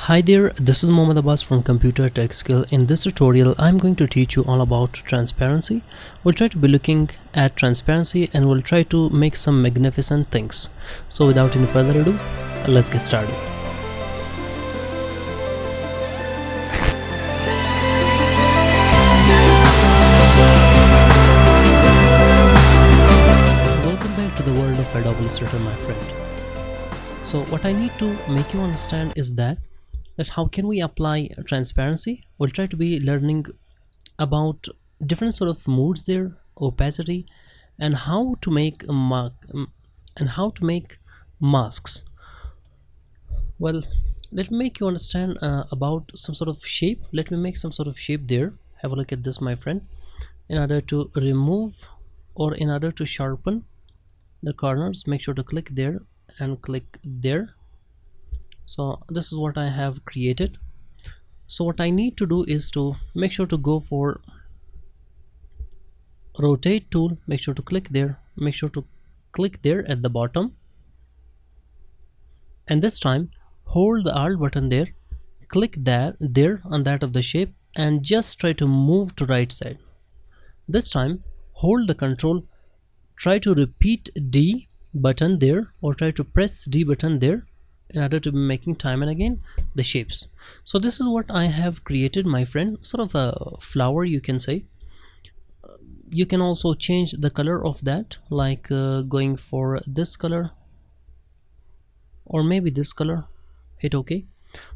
Hi there, this is Mohammad Abbas from Computer Tech Skill. In this tutorial, I'm going to teach you all about transparency. We'll try to be looking at transparency and we'll try to make some magnificent things. So without any further ado, let's get started. Welcome back to the world of Adobe Illustrator, my friend. So what I need to make you understand is that how can we apply transparency. We'll try to be learning about different sort of modes there, opacity, and how to make a masks. Well, let me make you understand about some sort of shape. Let me make some sort of shape there. Have a look at this, my friend. In order to remove or in order to sharpen the corners, make sure to click there and click there. So this is what I have created. So what I need to do is to make sure to go for rotate tool, make sure to click there, make sure to click there at the bottom, and this time hold the Alt button there, click there on that of the shape, and just try to move to right side. This time hold the control, try to repeat D button there or try to press D button there in order to be making time and again the shapes. So this is what I have created, my friend, sort of a flower, you can say. You can also change the color of that, like going for this color or maybe this color. Hit OK.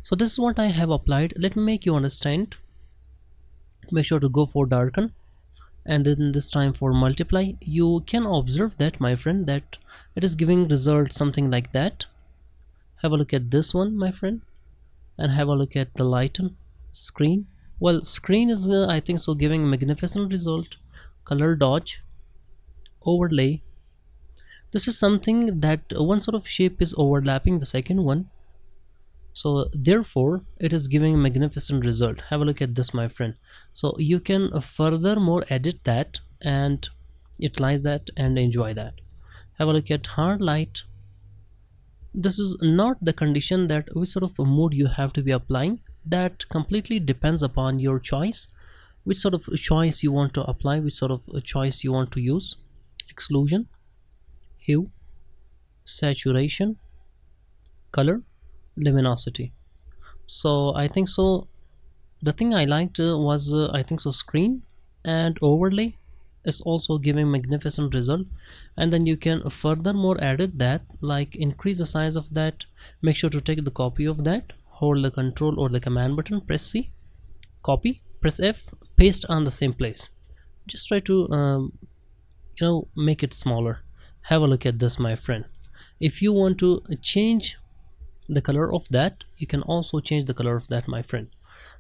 So this is what I have applied. Let me make you understand. Make sure to go for darken and then this time for multiply. You can observe that, my friend, that it is giving result something like that. Have a look at this one, my friend, and have a look at the lighten screen. Well, screen is I think so giving magnificent result. Color dodge, overlay. This is something that one sort of shape is overlapping the second one, so therefore it is giving magnificent result. Have a look at this, my friend. So you can furthermore edit that and utilize that and enjoy that. Have a look at hard light. This is not the condition that which sort of mode you have to be applying. That completely depends upon your choice, which sort of choice you want to apply, which sort of choice you want to use. Exclusion, hue, saturation, color, luminosity. So I think so the thing I liked was I think so screen and overlay is also giving magnificent result. And then you can furthermore edit that, like increase the size of that. Make sure to take the copy of that, hold the control or the command button, press C, copy, press F, paste on the same place. Just try to make it smaller. Have a look at this, my friend. If you want to change the color of that, you can also change the color of that, my friend.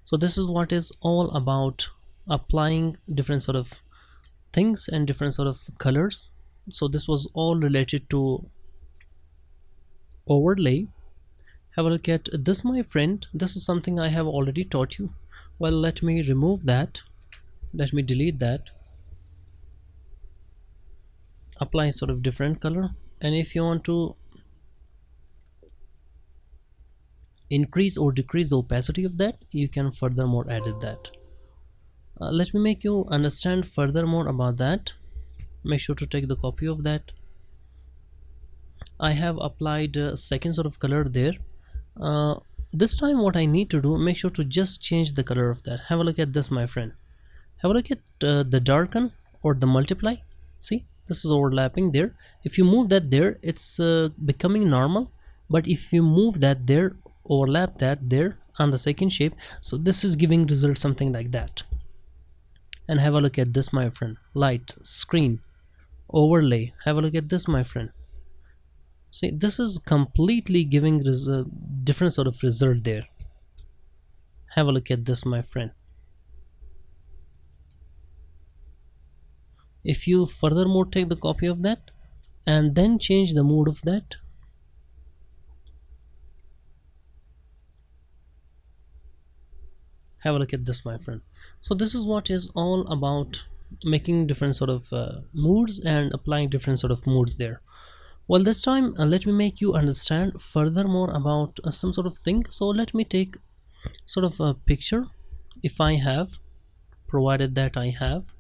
So this is what is all about applying different sort of things and different sort of colors. So this was all related to overlay. Have a look at this, my friend. This is something I have already taught you. Well, let me remove that, let me delete that, apply sort of different color. And if you want to increase or decrease the opacity of that, you can furthermore edit that. Let me make you understand furthermore about that. Make sure to take the copy of that. I have applied a second sort of color there. This time what I need to do, make sure to just change the color of that. Have a look at this, my friend. Have a look at the darken or the multiply. See, this is overlapping there. If you move that there, it's becoming normal. But if you move that there, overlap that there on the second shape, so this is giving result something like that. And have a look at this, my friend. Light, screen, overlay. Have a look at this, my friend. See, this is completely giving different sort of result there. Have a look at this, my friend. If you furthermore take the copy of that and then change the mode of that, have a look at this, my friend. So this is what is all about making different sort of moods and applying different sort of moods there. Well, this time let me make you understand furthermore about some sort of thing. So let me take sort of a picture, if I have, provided that I have.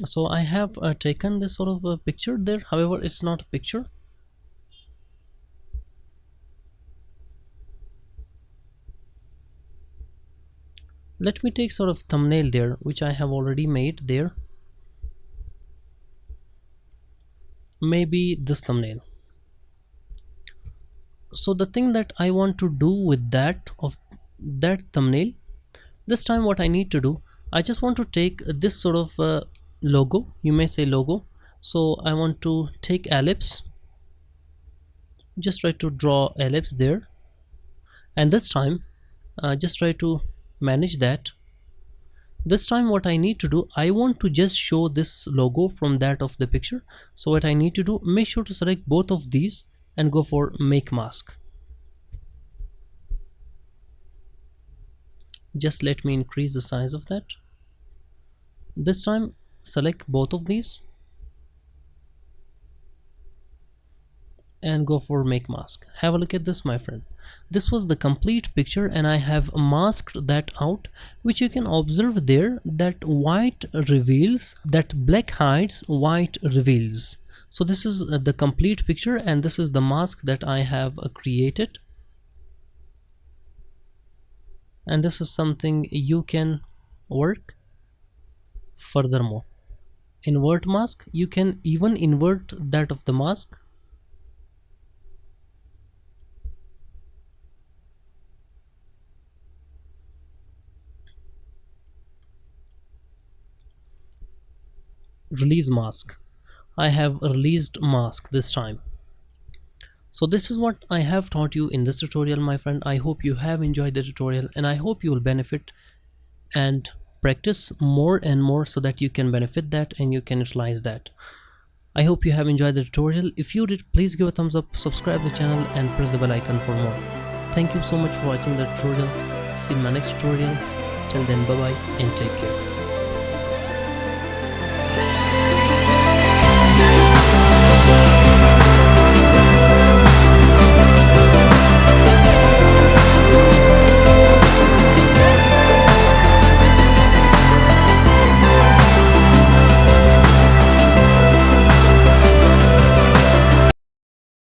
So I have taken this sort of a picture there, however it's not a picture. Let me take sort of thumbnail there, which I have already made there. Maybe this thumbnail. So the thing that I want to do with that thumbnail, this time what I need to do, I just want to take this sort of logo, you may say logo. So I want to take ellipse, just try to draw ellipse there, and this time just try to manage that. This time what I need to do, I want to just show this logo from that of the picture. So what I need to do, make sure to select both of these and go for make mask. Just let me increase the size of that. This time select both of these and go for make mask. Have a look at this, my friend. This was the complete picture and I have masked that out, which you can observe there that white reveals, that black hides, white reveals. So this is the complete picture and this is the mask that I have created. And this is something you can work furthermore. Invert mask, you can even invert that of the mask. Release mask. I have released mask this time. So this is what I have taught you in this tutorial, my friend. I hope you have enjoyed the tutorial and I hope you will benefit and practice more and more so that you can benefit that and you can utilize that. I hope you have enjoyed the tutorial. If you did, please give a thumbs up, subscribe the channel and press the bell icon for more. Thank you so much for watching the tutorial. See you in my next tutorial. Till then, bye bye and take care.